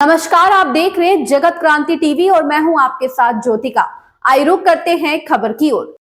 नमस्कार, आप देख रहे हैं जगत क्रांति टीवी और मैं हूं आपके साथ ज्योतिका। आइए रुक करते हैं खबर की ओर।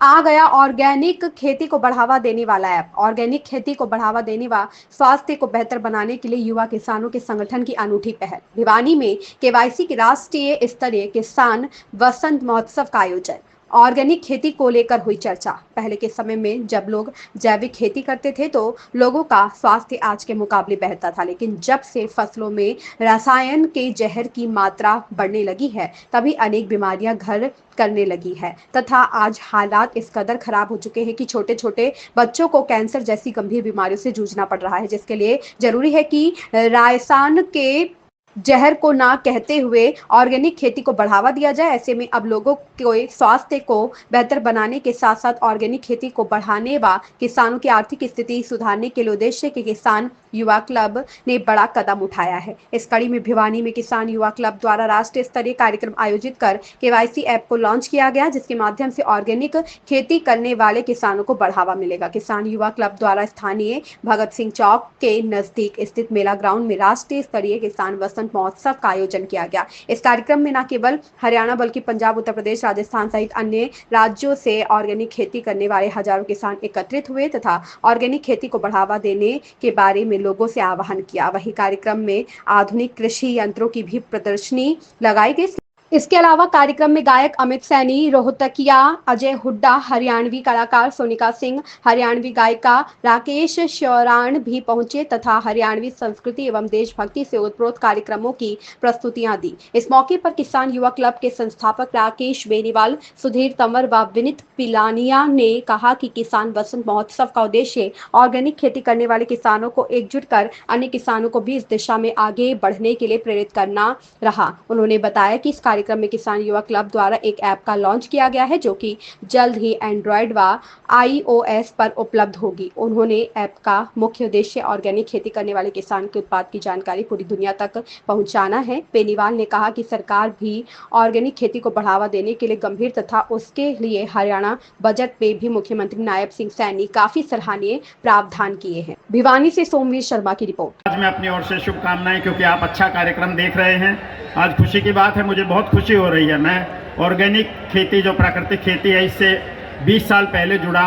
आ गया ऑर्गेनिक खेती को बढ़ावा देने वाला ऐप। ऑर्गेनिक खेती को बढ़ावा देने व स्वास्थ्य को बेहतर बनाने के लिए युवा किसानों के संगठन की अनूठी पहल। भिवानी में केवाईसी के राष्ट्रीय स्तरीय किसान वसंत महोत्सव का आयोजन। ऑर्गेनिक खेती को लेकर हुई चर्चा। पहले के समय में जब लोग जैविक खेती करते थे तो लोगों का स्वास्थ्य आज के मुकाबले बेहतर था, लेकिन जब से फसलों में रसायन के जहर की मात्रा बढ़ने लगी है तभी अनेक बीमारियां घर करने लगी है तथा आज हालात इस कदर खराब हो चुके हैं कि छोटे छोटे बच्चों को कैंसर जैसी गंभीर बीमारियों से जूझना पड़ रहा है, जिसके लिए जरूरी है कि रासायन के जहर को ना कहते हुए ऑर्गेनिक खेती को बढ़ावा दिया जाए। ऐसे में अब लोगों के स्वास्थ्य को बेहतर बनाने के साथ साथ ऑर्गेनिक खेती को बढ़ाने व किसानों की आर्थिक स्थिति सुधारने के लिए उद्देश्य के किसान युवा क्लब ने बड़ा कदम उठाया है। इस कड़ी में भिवानी में किसान युवा क्लब द्वारा राष्ट्रीय स्तरीय कार्यक्रम आयोजित कर केवाईसी ऐप को लॉन्च किया गया, जिसके माध्यम से ऑर्गेनिक खेती करने वाले किसानों को बढ़ावा मिलेगा। किसान युवा क्लब द्वारा स्थानीय भगत सिंह चौक के नजदीक स्थित मेला ग्राउंड में राष्ट्रीय स्तरीय किसान वसंत महोत्सव का आयोजन किया गया। इस कार्यक्रम में न केवल हरियाणा बल्कि पंजाब, उत्तर प्रदेश, राजस्थान सहित अन्य राज्यों से ऑर्गेनिक खेती करने वाले हजारों किसान एकत्रित हुए तथा ऑर्गेनिक खेती को बढ़ावा देने के बारे में लोगों से आह्वान किया। वही कार्यक्रम में आधुनिक कृषि यंत्रों की भी प्रदर्शनी लगाई गई। इसके अलावा कार्यक्रम में गायक अमित सैनी, रोहतकिया अजय हुड्डा, हरियाणवी कलाकार सोनिका सिंह, हरियाणवी गायिका राकेश श्योराण भी पहुंचे तथा हरियाणवी संस्कृति एवं देशभक्ति से ओतप्रोत कार्यक्रमों की प्रस्तुतियां दी। इस मौके पर किसान युवा क्लब के संस्थापक राकेश बेनीवाल, सुधीर तंवर व विनीत पिलानिया ने कहा कि किसान वसंत महोत्सव का उद्देश्य ऑर्गेनिक खेती करने वाले किसानों को एकजुट कर अन्य किसानों को भी इस दिशा में आगे बढ़ने के लिए प्रेरित करना रहा। उन्होंने बताया कि इस कार्यक्रम में किसान युवा क्लब द्वारा एक ऐप का लॉन्च किया गया है जो कि जल्द ही एंड्रॉयड व iOS पर उपलब्ध होगी। उन्होंने ऐप का मुख्य उद्देश्य ऑर्गेनिक खेती करने वाले किसान के उत्पाद की जानकारी पूरी दुनिया तक पहुंचाना है। बेनीवाल ने कहा कि सरकार भी ऑर्गेनिक खेती को बढ़ावा देने के लिए गंभीर तथा उसके लिए हरियाणा बजट में भी मुख्यमंत्री नायब सिंह सैनी काफी सराहनीय प्रावधान किए हैं। भिवानी से सोमवीर शर्मा की रिपोर्ट। आज मैं अपनी ओर से शुभकामनाएं, क्योंकि आप अच्छा कार्यक्रम देख रहे हैं। आज खुशी की बात है, मुझे बहुत खुशी हो रही है। मैं ऑर्गेनिक खेती, जो प्राकृतिक खेती है, इससे 20 साल पहले जुड़ा,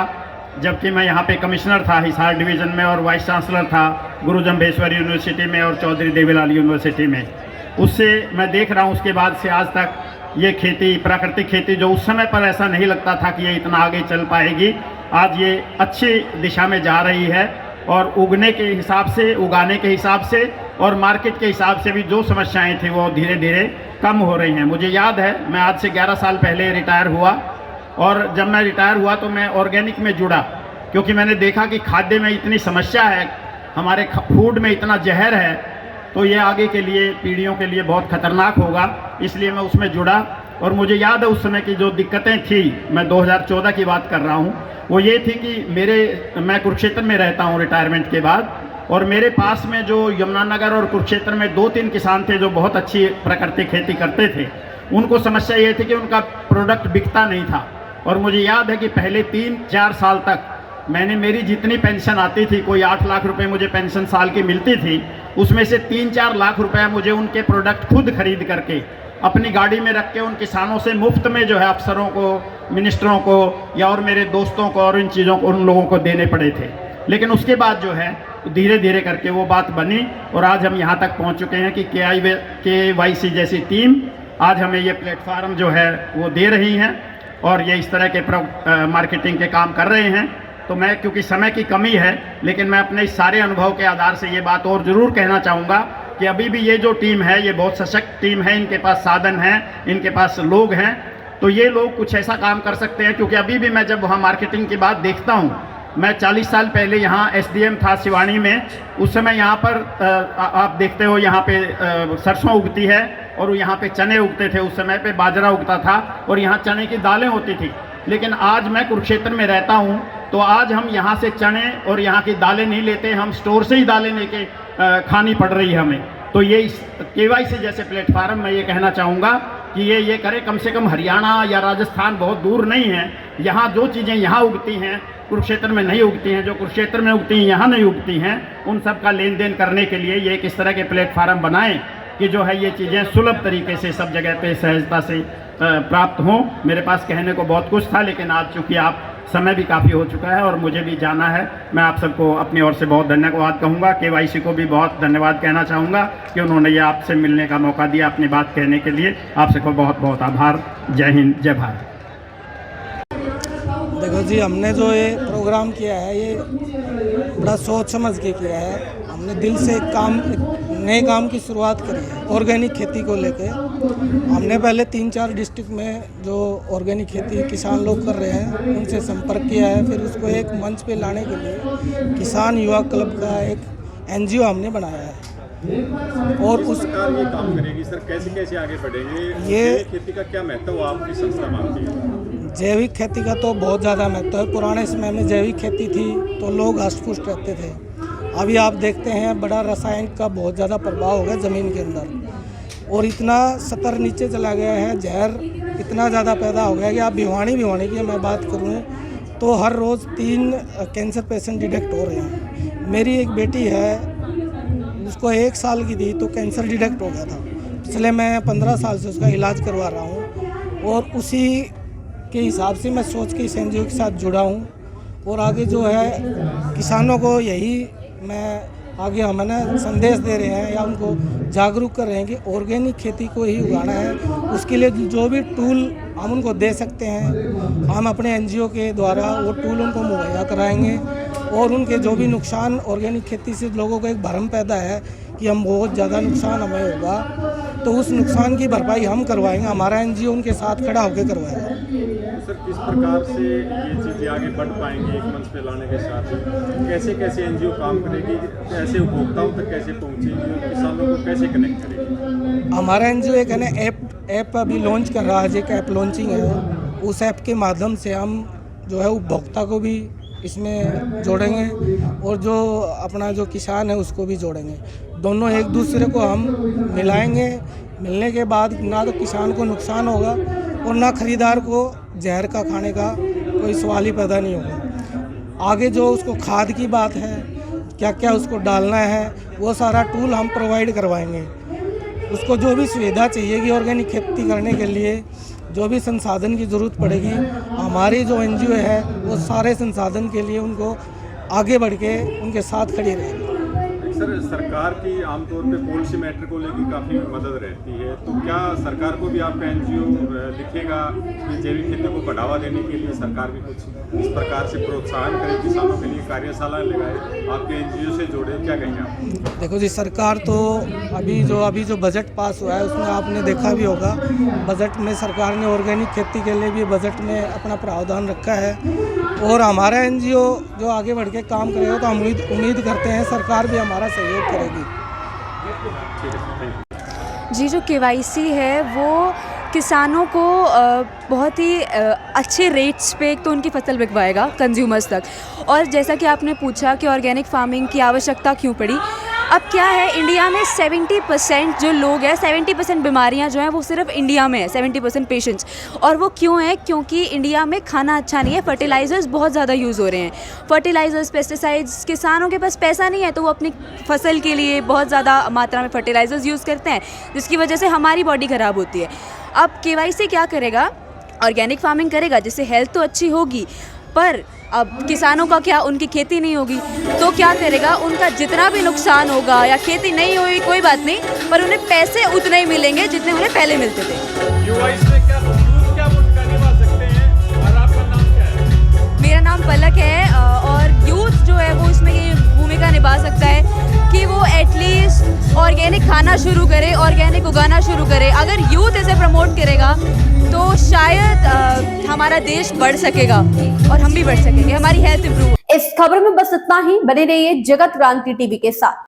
जबकि मैं यहाँ पे कमिश्नर था हिसार डिवीज़न में और वाइस चांसलर था गुरु जम्भेश्वर यूनिवर्सिटी में और चौधरी देवीलाल यूनिवर्सिटी में। उससे मैं देख रहा हूँ, उसके बाद से आज तक ये खेती, प्राकृतिक खेती, जो उस समय पर ऐसा नहीं लगता था कि ये इतना आगे चल पाएगी, आज ये अच्छी दिशा में जा रही है। और उगने के हिसाब से, उगाने के हिसाब से और मार्केट के हिसाब से भी जो समस्याएं थी वो धीरे धीरे कम हो रही हैं। मुझे याद है, मैं आज से 11 साल पहले रिटायर हुआ और जब मैं रिटायर हुआ तो मैं ऑर्गेनिक में जुड़ा, क्योंकि मैंने देखा कि खाद्य में इतनी समस्या है, हमारे फूड में इतना जहर है, तो ये आगे के लिए, पीढ़ियों के लिए बहुत खतरनाक होगा। इसलिए मैं उसमें जुड़ा। और मुझे याद है उस समय की जो दिक्कतें थी, मैं 2014 की बात कर रहा हूँ, वो ये थी कि मैं कुरुक्षेत्र में रहता हूँ रिटायरमेंट के बाद, और मेरे पास में जो यमुनानगर और कुरुक्षेत्र में 2-3 किसान थे जो बहुत अच्छी प्राकृतिक खेती करते थे। उनको समस्या ये थी कि उनका प्रोडक्ट बिकता नहीं था। और मुझे याद है कि पहले 3-4 साल तक मेरी जितनी पेंशन आती थी, कोई 8 लाख रुपए मुझे पेंशन साल की मिलती थी, उसमें से 3-4 लाख रुपए मुझे उनके प्रोडक्ट खुद खरीद करके अपनी गाड़ी में रख के उन किसानों से मुफ्त में, जो है, अफसरों को, मिनिस्टरों को या और मेरे दोस्तों को और इन चीज़ों को उन लोगों को देने पड़े थे। लेकिन उसके बाद जो है धीरे धीरे करके वो बात बनी और आज हम यहाँ तक पहुँच चुके हैं कि केवाईसी जैसी टीम आज हमें ये प्लेटफार्म जो है वो दे रही हैं और ये इस तरह के मार्केटिंग के काम कर रहे हैं। तो मैं, क्योंकि समय की कमी है, लेकिन मैं अपने इस सारे अनुभव के आधार से ये बात और ज़रूर कहना चाहूँगा कि अभी भी ये जो टीम है ये बहुत सशक्त टीम है, इनके पास साधन हैं, इनके पास लोग हैं, तो ये लोग कुछ ऐसा काम कर सकते हैं। क्योंकि अभी भी मैं जब वहाँ मार्केटिंग की बात देखता हूँ, मैं 40 साल पहले यहाँ SDM था सिवानी में, उस समय यहाँ पर आप देखते हो यहाँ पे सरसों उगती है और यहाँ पे चने उगते थे, उस समय पे बाजरा उगता था और यहाँ चने की दालें होती थी। लेकिन आज मैं कुरुक्षेत्र में रहता हूँ तो आज हम यहाँ से चने और यहाँ की दालें नहीं लेते, हम स्टोर से ही दालें लेके खानी पड़ रही है हमें। तो ये केवाईसी जैसे प्लेटफार्म मैं ये कहना चाहूँगा कि ये करे। कम से कम हरियाणा या राजस्थान बहुत दूर नहीं है, यहाँ जो चीज़ें यहाँ उगती हैं कुरुक्षेत्र में नहीं उगती हैं, जो कुरुक्षेत्र में उगती हैं यहाँ नहीं उगती हैं, उन सब का लेन देन करने के लिए ये किस तरह के प्लेटफार्म बनाएं कि जो है ये चीज़ें सुलभ तरीके से सब जगह पे सहजता से प्राप्त हों। मेरे पास कहने को बहुत कुछ था, लेकिन आज चूँकि आप समय भी काफ़ी हो चुका है और मुझे भी जाना है, मैं आप सबको अपनी ओर से बहुत धन्यवाद कहूँगा। KYC को भी बहुत धन्यवाद कहना चाहूँगा कि उन्होंने ये आपसे मिलने का मौका दिया, अपनी बात कहने के लिए आप सबको बहुत बहुत आभार। जय हिंद, जय भारत। देखो जी, हमने जो ये प्रोग्राम किया है ये बड़ा सोच समझ के किया है। हमने दिल से एक नए काम की शुरुआत करी है ऑर्गेनिक खेती को लेके। हमने पहले 3-4 डिस्ट्रिक्ट में जो ऑर्गेनिक खेती किसान लोग कर रहे हैं उनसे संपर्क किया है। फिर उसको एक मंच पे लाने के लिए किसान युवा क्लब का एक NGO हमने बनाया है और उस सरकार ये काम करेगी। सर कैसे आगे बढ़ेंगे? ये खेती का क्या महत्व आपकी संस्था मानती है? जैविक खेती का तो बहुत ज़्यादा महत्व है। पुराने समय में जैविक खेती थी तो लोग हष्ट-पुष्ट रहते थे। अभी आप देखते हैं बड़ा रसायन का बहुत ज़्यादा प्रभाव हो गया ज़मीन के अंदर और इतना स्तर नीचे चला गया है, जहर इतना ज़्यादा पैदा हो गया कि आप भिवानी की मैं बात करूँ तो हर रोज़ 3 कैंसर पेशेंट डिटेक्ट हो रहे हैं। मेरी एक बेटी है, उसको 1 साल की थी तो कैंसर डिटेक्ट हो गया था। पिछले मैं 15 साल से उसका इलाज करवा रहा हूँ और उसी के हिसाब से मैं सोच के इस NGO के साथ जुड़ा हूँ और आगे जो है किसानों को यही मैं आगे हमने संदेश दे रहे हैं या उनको जागरूक कर रहे हैं कि ऑर्गेनिक खेती को ही उगाना है। उसके लिए जो भी टूल हम उनको दे सकते हैं हम अपने NGO के द्वारा वो टूल उनको मुहैया कराएंगे और उनके जो भी नुकसान ऑर्गेनिक खेती से लोगों को एक भ्रम पैदा है कि हम बहुत ज़्यादा नुकसान हमें होगा तो उस नुकसान की भरपाई हम करवाएंगे। हमारा NGO उनके साथ खड़ा होकर करवाएगा। सर किस प्रकार से ये चीज़ें आगे बढ़ पाएंगी एक मंच पे लाने के साथ? कैसे NGO काम करेगी, ऐसे उपभोक्ताओं तक कैसे पहुँचेगी और किसानों को कैसे कनेक्ट करेगी? हमारा NGO एक है ना ऐप अभी लॉन्च कर रहा है, एक ऐप लॉन्चिंग है। उस ऐप के माध्यम से हम जो है उपभोक्ता को भी इसमें जोड़ेंगे और जो अपना जो किसान है उसको भी जोड़ेंगे। दोनों एक दूसरे को हम मिलाएंगे। मिलने के बाद ना तो किसान को नुकसान होगा और ना खरीदार को जहर का खाने का कोई सवाल ही पैदा नहीं होगा। आगे जो उसको खाद की बात है, क्या क्या उसको डालना है, वो सारा टूल हम प्रोवाइड करवाएंगे। उसको जो भी सुविधा चाहिएगी ऑर्गेनिक खेती करने के लिए, जो भी संसाधन की ज़रूरत पड़ेगी, हमारी जो NGO है वो सारे संसाधन के लिए उनको आगे बढ़ के उनके साथ खड़ी रहेगी। सर सरकार की आमतौर पे पॉलिसी मैटर को लेकर काफ़ी मदद रहती है, तो क्या सरकार को भी आपका NGO लिखेगा कि जैविक खेती को बढ़ावा देने के लिए सरकार भी कुछ इस प्रकार से प्रोत्साहन करे, किसानों के लिए कार्यशाला लगाए, आपके NGO से जोड़े? क्या कहेंगे आप? देखो जी, सरकार तो अभी जो बजट पास हुआ है उसमें आपने देखा भी होगा, बजट में सरकार ने ऑर्गेनिक खेती के लिए भी बजट में अपना प्रावधान रखा है और हमारा NGO जो आगे बढ़ के काम करेगा तो हम उम्मीद करते हैं सरकार भी हमारा सहयोग करेगी। जी, जो KYC है वो किसानों को बहुत ही अच्छे रेट्स पे एक तो उनकी फसल बिकवाएगा कंज्यूमर्स तक। और जैसा कि आपने पूछा कि ऑर्गेनिक फार्मिंग की आवश्यकता क्यों पड़ी, अब क्या है इंडिया में 70% जो लोग हैं, 70% बीमारियां जो हैं वो सिर्फ इंडिया में है, 70% पेशेंट्स। और वो क्यों है? क्योंकि इंडिया में खाना अच्छा नहीं है, फर्टिलाइज़र्स बहुत ज़्यादा यूज़ हो रहे हैं। फर्टिलाइज़र्स, पेस्टिसाइड्स, किसानों के पास पैसा नहीं है तो वो अपनी फसल के लिए बहुत ज़्यादा मात्रा में फर्टिलाइज़र्स यूज़ करते हैं, जिसकी वजह से हमारी बॉडी ख़राब होती है। अब KYC क्या करेगा? ऑर्गेनिक फार्मिंग करेगा, जिससे हेल्थ तो अच्छी होगी, पर अब किसानों का क्या, उनकी खेती नहीं होगी तो क्या करेगा? उनका जितना भी नुकसान होगा या खेती नहीं होगी कोई बात नहीं, पर उन्हें पैसे उतने ही मिलेंगे जितने उन्हें पहले मिलते थे। युवा इसमें क्या भूमिका निभा सकते हैं और आपका नाम क्या है? मेरा नाम पलक है और यूथ जो है वो इसमें ये भूमिका निभा सकता है कि वो एटलीस्ट ऑर्गेनिक खाना शुरू करे, ऑर्गेनिक उगाना शुरू करे। अगर यूथ इसे प्रमोट करेगा तो शायद हमारा देश बढ़ सकेगा और हम भी बढ़ सकेंगे, हमारी हेल्थ इंप्रूव। इस खबर में बस इतना ही। बने रहिए जगत क्रांति टीवी के साथ।